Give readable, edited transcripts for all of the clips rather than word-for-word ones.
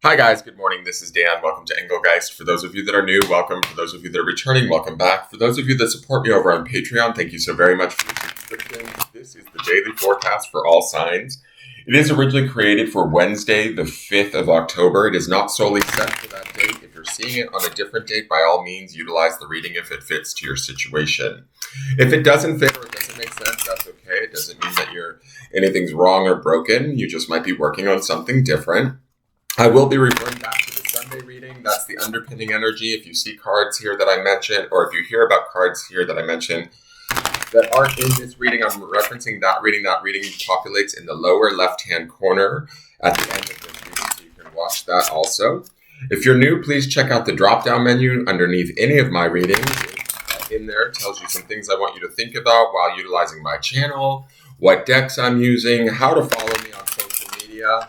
Hi guys, good morning. This is Dan. Welcome to Engelgeist. For those of you that are new, welcome. For those of you that are returning, welcome back. For those of you that support me over on Patreon, thank you so very much for your subscription. This is the daily forecast for all signs. It is originally created for Wednesday, the 5th of October. It is not solely set for that date. If you're seeing it on a different date, by all means, utilize the reading if it fits to your situation. If it doesn't fit or it doesn't make sense, that's okay. It doesn't mean that anything's wrong or broken. You just might be working on something different. I will be referring back to the Sunday reading. That's the underpinning energy. If you see cards here that I mentioned, or if you hear about cards here that I mentioned that aren't in this reading, I'm referencing that reading. That reading populates in the lower left-hand corner at the end of this reading, so you can watch that also. If you're new, please check out the drop-down menu underneath any of my readings. In there, it tells you some things I want you to think about while utilizing my channel, what decks I'm using, how to follow me on social media,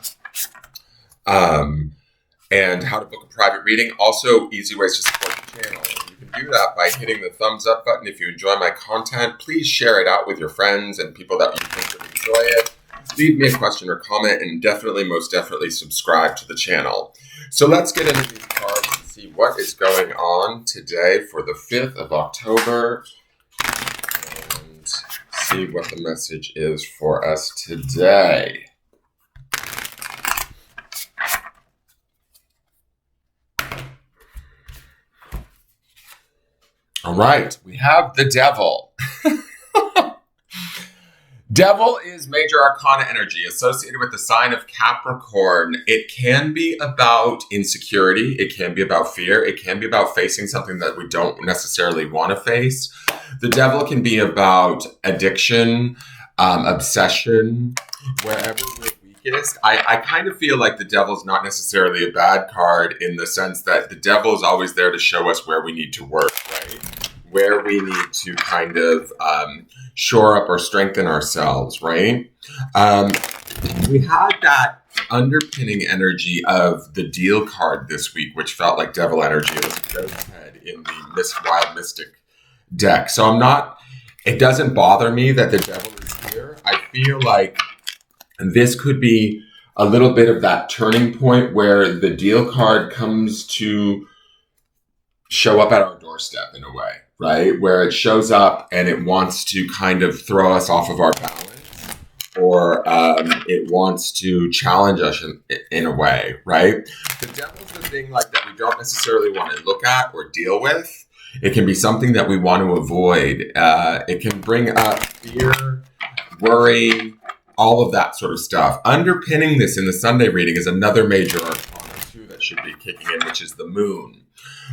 and how to book a private reading. Also, easy ways to support the channel. You can do that by hitting the thumbs up button. If you enjoy my content, please share it out with your friends and people that you think would enjoy it. Leave me a question or comment, and most definitely subscribe to the channel. So let's get into these cards and see what is going on today for the 5th of October and see what the message is for us today. All right, we have the Devil. Devil is major arcana energy associated with the sign of Capricorn. It can be about insecurity. It can be about fear. It can be about facing something that we don't necessarily want to face. The Devil can be about addiction, obsession, wherever we're weakest. I kind of feel like the Devil's not necessarily a bad card in the sense that the Devil is always there to show us where we need to work, right? Where we need to kind of shore up or strengthen ourselves, right? We had that underpinning energy of the Deal card this week, which felt like Devil energy. It was a ghost head in the Wild Mystic deck. So it doesn't bother me that the Devil is here. I feel like this could be a little bit of that turning point where the Deal card comes to show up at our doorstep in a way, right? Where it shows up and it wants to kind of throw us off of our balance, or it wants to challenge us in a way, right? The Devil's the thing like that we don't necessarily want to look at or deal with. It can be something that we want to avoid. It can bring up fear, worry, all of that sort of stuff. Underpinning this in the Sunday reading is another major arcana too that should be kicking in, which is the Moon.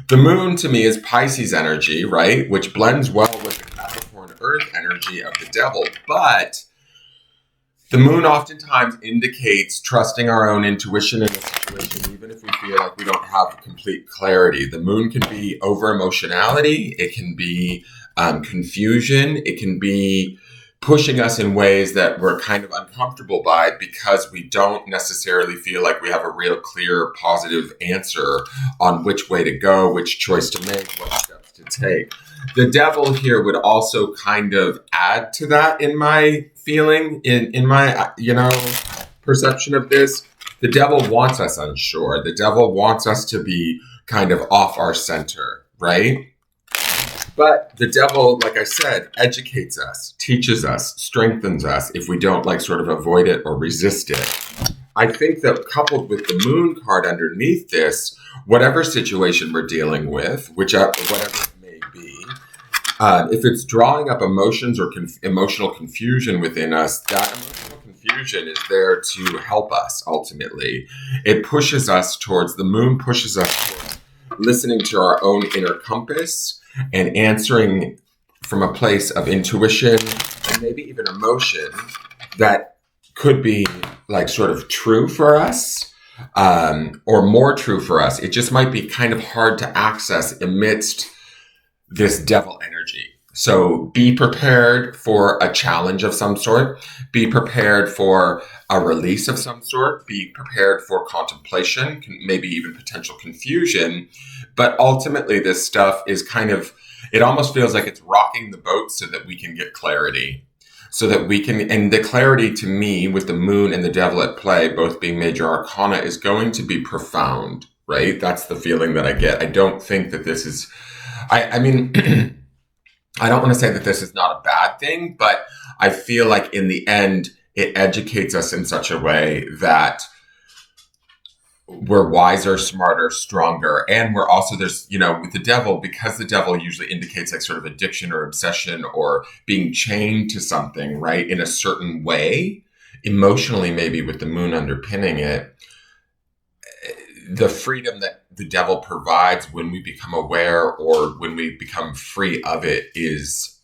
The Moon to me is Pisces energy, right? Which blends well with the Capricorn Earth energy of the Devil. But the Moon oftentimes indicates trusting our own intuition in a situation, even if we feel like we don't have complete clarity. The Moon can be over emotionality. It can be confusion. It can be pushing us in ways that we're kind of uncomfortable by because we don't necessarily feel like we have a real clear, positive answer on which way to go, which choice to make, what steps to take. The Devil here would also kind of add to that in my feeling, in my, perception of this. The Devil wants us unsure. The Devil wants us to be kind of off our center, right? But the Devil, like I said, educates us, teaches us, strengthens us if we don't sort of avoid it or resist it. I think that coupled with the Moon card underneath this, whatever situation we're dealing with, whatever it may be, if it's drawing up emotions or emotional confusion within us, that emotional confusion is there to help us ultimately. It pushes us towards, the Moon pushes us towards listening to our own inner compass and answering from a place of intuition and maybe even emotion that could be sort of true for us, or more true for us. It just might be kind of hard to access amidst this Devil energy. So be prepared for a challenge of some sort. Be prepared for a release of some sort. Be prepared for contemplation, maybe even potential confusion. But ultimately, this stuff is it almost feels like it's rocking the boat so that we can get clarity. so that we can, and the clarity to me with the moon and the devil at play, both being major arcana, is going to be profound, right? That's the feeling that I get. I don't think that this is, I mean, I don't want to say that this is not a bad thing, but I feel like in the end, it educates us in such a way that we're wiser, smarter, stronger. And we're also, there's, with the devil, because the devil usually indicates like sort of addiction or obsession or being chained to something, right? In a certain way, emotionally, maybe with the moon underpinning it, the freedom that the devil provides when we become aware or when we become free of it is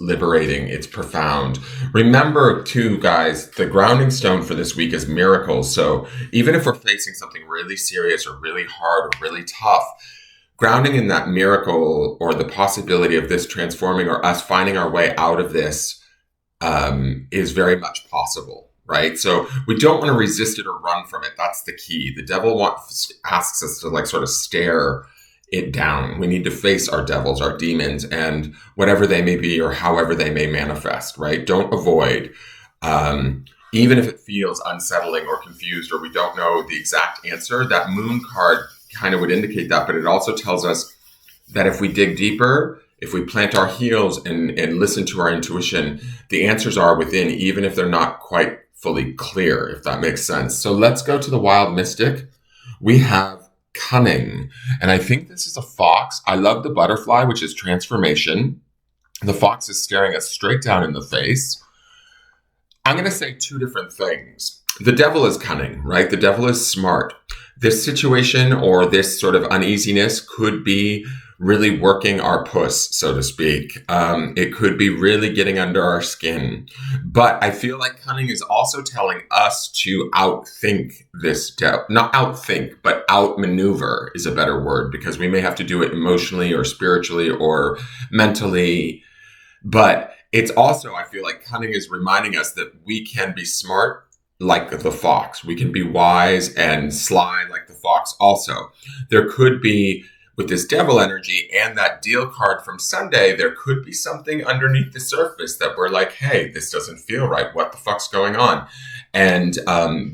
liberating. It's profound. Remember too, guys, the grounding stone for this week is miracles. So even if we're facing something really serious or really hard or really tough, grounding in that miracle or the possibility of this transforming or us finding our way out of this is very much possible. Right? So we don't want to resist it or run from it. That's the key. The devil asks us to like sort of stare it down. We need to face our devils, our demons, and whatever they may be or however they may manifest, right? Don't avoid, even if it feels unsettling or confused or we don't know the exact answer. That moon card kind of would indicate that, but it also tells us that if we dig deeper, if we plant our heels and listen to our intuition, the answers are within, even if they're not quite fully clear, if that makes sense. So let's go to the wild mystic. We have cunning. And I think this is a fox. I love the butterfly, which is transformation. The fox is staring us straight down in the face. I'm going to say two different things. The devil is cunning, right? The devil is smart. This situation or this sort of uneasiness could be really working our puss, so to speak. It could be really getting under our skin. But I feel like cunning is also telling us to outthink this devil. Not outthink, but outmaneuver is a better word, because we may have to do it emotionally or spiritually or mentally. But it's also, I feel like cunning is reminding us that we can be smart like the fox. We can be wise and sly like the fox also. There could be, with this devil energy and that deal card from Sunday, there could be something underneath the surface that we're like, hey, this doesn't feel right. What the fuck's going on? And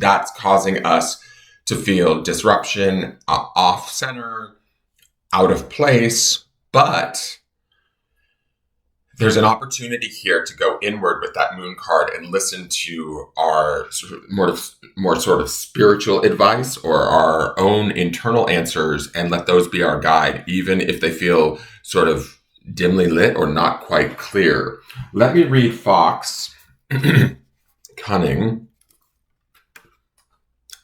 that's causing us to feel disruption, off center, out of place. But there's an opportunity here to go inward with that moon card and listen to our sort of more sort of spiritual advice or our own internal answers and let those be our guide, even if they feel sort of dimly lit or not quite clear. Let me read Fox, cunning.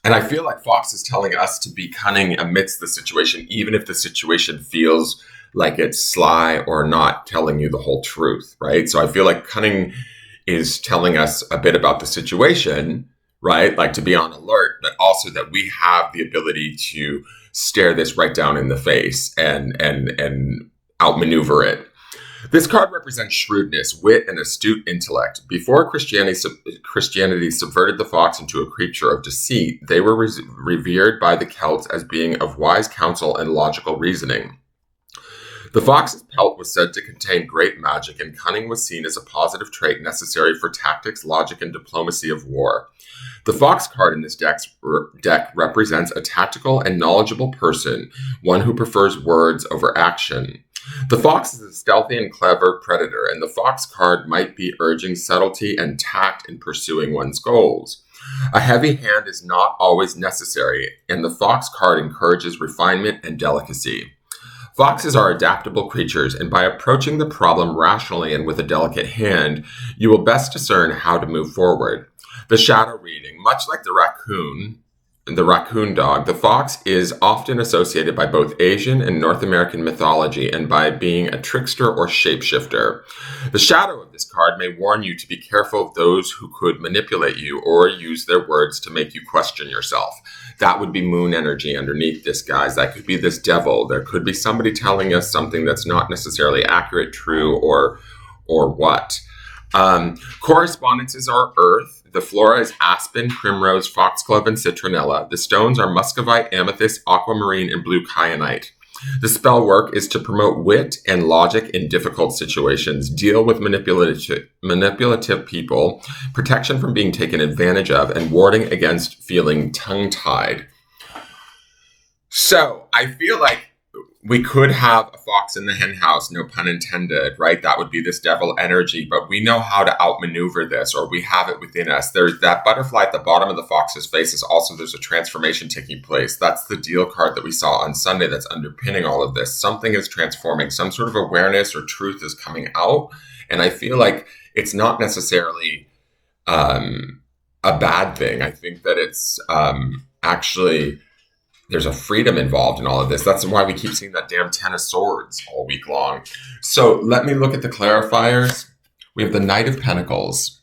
And I feel like Fox is telling us to be cunning amidst the situation, even if the situation feels like it's sly or not telling you the whole truth, right? So I feel like cunning is telling us a bit about the situation, right? Like to be on alert, but also that we have the ability to stare this right down in the face and outmaneuver it. This card represents shrewdness, wit, and astute intellect. Before Christianity subverted the fox into a creature of deceit, they were revered by the Celts as being of wise counsel and logical reasoning. The fox's pelt was said to contain great magic, and cunning was seen as a positive trait necessary for tactics, logic, and diplomacy of war. The fox card in this deck represents a tactical and knowledgeable person, one who prefers words over action. The fox is a stealthy and clever predator, and the fox card might be urging subtlety and tact in pursuing one's goals. A heavy hand is not always necessary, and the fox card encourages refinement and delicacy. Foxes are adaptable creatures, and by approaching the problem rationally and with a delicate hand, you will best discern how to move forward. The shadow reading, much like the raccoon dog, the fox is often associated by both Asian and North American mythology and by being a trickster or shapeshifter. The shadow of this card may warn you to be careful of those who could manipulate you or use their words to make you question yourself. That would be moon energy underneath this, guys. That could be this devil. There could be somebody telling us something that's not necessarily accurate, true, or what. Correspondences are earth. The flora is aspen, primrose, foxglove, and citronella. The stones are muscovite, amethyst, aquamarine, and blue kyanite. The spell work is to promote wit and logic in difficult situations, deal with manipulative people, protection from being taken advantage of, and warding against feeling tongue-tied. So I feel like we could have a fox in the hen house, no pun intended, right? That would be this devil energy, but we know how to outmaneuver this, or we have it within us. There's that butterfly at the bottom of the fox's face is also, there's a transformation taking place. That's the deal card that we saw on Sunday that's underpinning all of this. Something is transforming, some sort of awareness or truth is coming out. And I feel like it's not necessarily a bad thing. I think that it's actually... there's a freedom involved in all of this. That's why we keep seeing that damn 10 of Swords all week long. So let me look at the clarifiers. We have the Knight of Pentacles.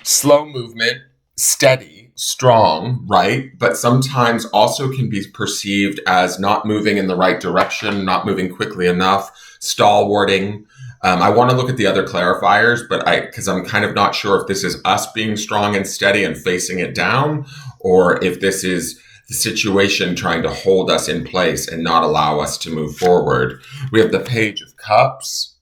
Slow movement, steady, strong, right? But sometimes also can be perceived as not moving in the right direction, not moving quickly enough, stalwarting. I want to look at the other clarifiers, but because I'm kind of not sure if this is us being strong and steady and facing it down, or if this is the situation trying to hold us in place and not allow us to move forward. We have the Page of Cups.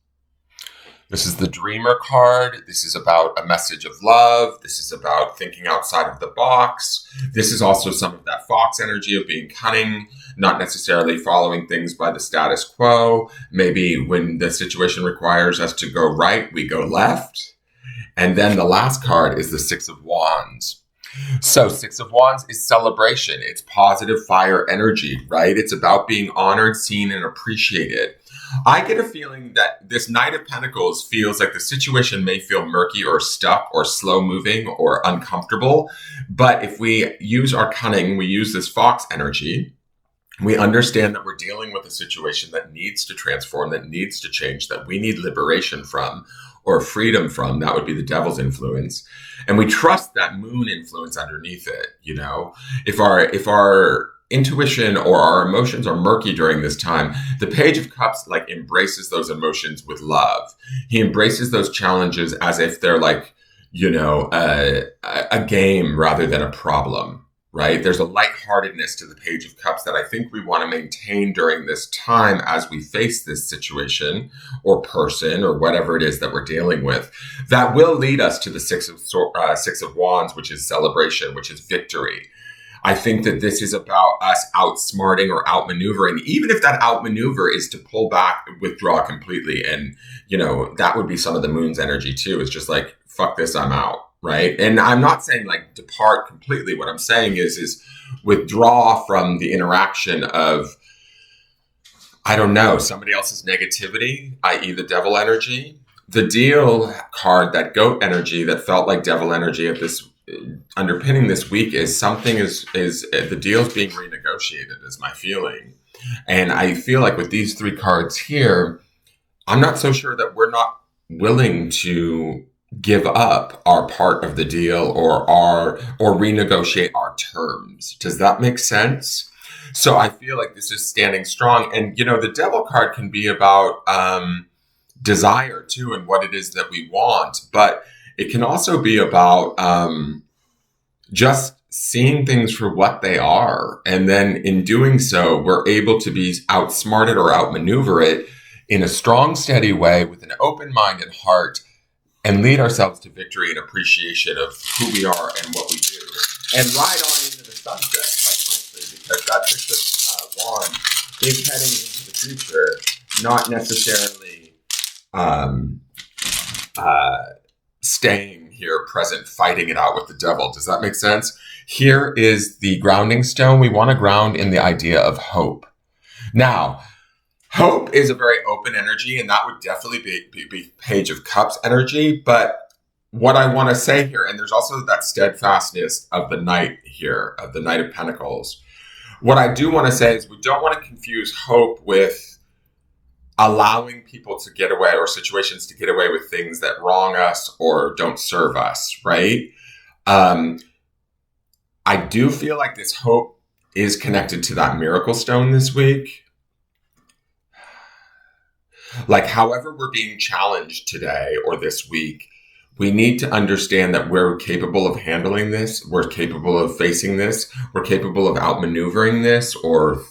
This is the Dreamer card. This is about a message of love. This is about thinking outside of the box. This is also some of that fox energy of being cunning, not necessarily following things by the status quo. Maybe when the situation requires us to go right, we go left. And then the last card is the Six of Wands. So Six of Wands is celebration. It's positive fire energy, right? It's about being honored, seen, and appreciated. I get a feeling that this Knight of Pentacles feels like the situation may feel murky or stuck or slow moving or uncomfortable. But if we use our cunning, we use this fox energy, we understand that we're dealing with a situation that needs to transform, that needs to change, that we need liberation from, or freedom from. That would be the devil's influence. And we trust that moon influence underneath it. You know, if our intuition or our emotions are murky during this time, the Page of Cups like embraces those emotions with love. He embraces those challenges as if they're like, you know, a game rather than a problem. Right? There's a lightheartedness to the Page of Cups that I think we want to maintain during this time as we face this situation or person or whatever it is that we're dealing with. That will lead us to the Six of Wands, which is celebration, which is victory. I think that this is about us outsmarting or outmaneuvering, even if that outmaneuver is to pull back, withdraw completely. And, you know, that would be some of the moon's energy too. It's just like, fuck this, I'm out. Right. And I'm not saying like depart completely. What I'm saying is withdraw from the interaction of, I don't know, somebody else's negativity, i.e. the devil energy. The deal card, that goat energy that felt like devil energy at this underpinning this week is something is the deal's being renegotiated is my feeling. And I feel like with these three cards here, I'm not so sure that we're not willing to give up our part of the deal or renegotiate our terms. Does that make sense? So I feel like this is standing strong. And, you know, the devil card can be about desire too and what it is that we want. But it can also be about just seeing things for what they are. And then in doing so, we're able to be outsmarted or outmaneuver it in a strong, steady way with an open mind and heart, and lead ourselves to victory and appreciation of who we are and what we do. And ride on into the sunset, quite frankly, because that Six of Wands is heading into the future, not necessarily staying here present, fighting it out with the devil. Does that make sense? Here is the grounding stone. We want to ground in the idea of hope. Now, hope is a very open energy, and that would definitely be Page of Cups energy. But what I want to say here, and there's also that steadfastness of the Knight here, of the Knight of Pentacles. What I do want to say is we don't want to confuse hope with allowing people to get away or situations to get away with things that wrong us or don't serve us, right? I do feel like this hope is connected to that miracle stone this week. Like, however we're being challenged today or this week, we need to understand that we're capable of handling this. We're capable of facing this. We're capable of outmaneuvering this or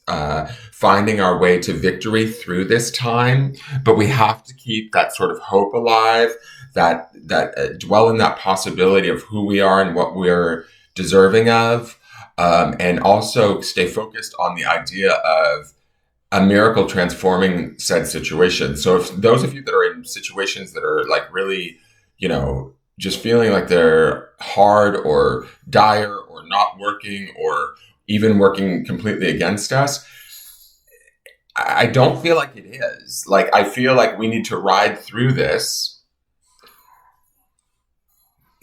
finding our way to victory through this time. But we have to keep that sort of hope alive, that dwell in that possibility of who we are and what we're deserving of, and also stay focused on the idea of a miracle transforming said situation. So if those of you that are in situations that are like really, just feeling like they're hard or dire or not working or even working completely against us, I don't feel like it is. Like, I feel like we need to ride through this,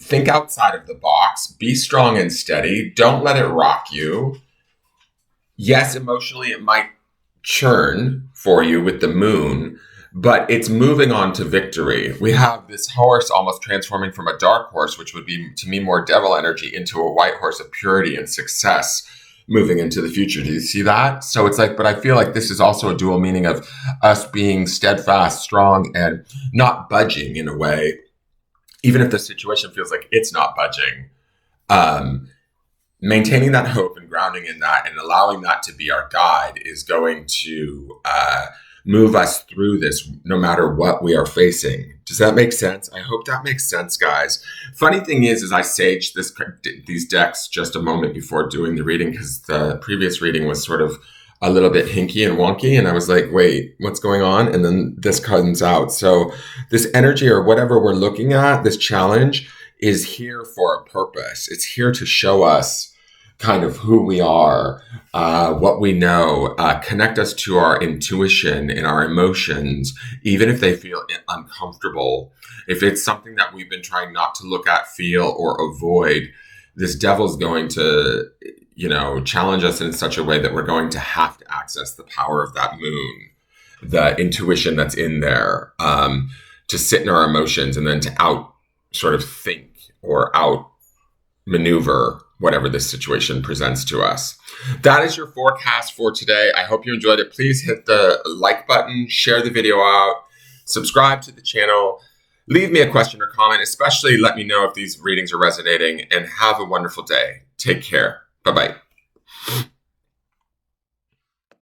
think outside of the box, be strong and steady, don't let it rock you. Yes, emotionally it might churn for you with the moon, but it's moving on to victory. We have this horse almost transforming from a dark horse, which would be to me more devil energy, into a white horse of purity and success moving into the future. Do you see that? So it's like, but I feel like this is also a dual meaning of us being steadfast, strong, and not budging in a way, even if the situation feels like it's not budging. Maintaining that hope and grounding in that and allowing that to be our guide is going to move us through this no matter what we are facing. Does that make sense? I hope that makes sense, guys. Funny thing is I saged these decks just a moment before doing the reading, because the previous reading was sort of a little bit hinky and wonky, and I was like, wait, what's going on? And then this comes out. So this energy, or whatever we're looking at, this challenge, is here for a purpose. It's here to show us kind of who we are, what we know, connect us to our intuition and our emotions, even if they feel uncomfortable. If it's something that we've been trying not to look at, feel, or avoid, this devil's going to, challenge us in such a way that we're going to have to access the power of that moon, the intuition that's in there, to sit in our emotions and then to out sort of think or out maneuver whatever this situation presents to us. That is your forecast for today. I hope you enjoyed it. Please hit the like button, share the video out, subscribe to the channel, leave me a question or comment, especially let me know if these readings are resonating, and have a wonderful day. Take care. Bye-bye.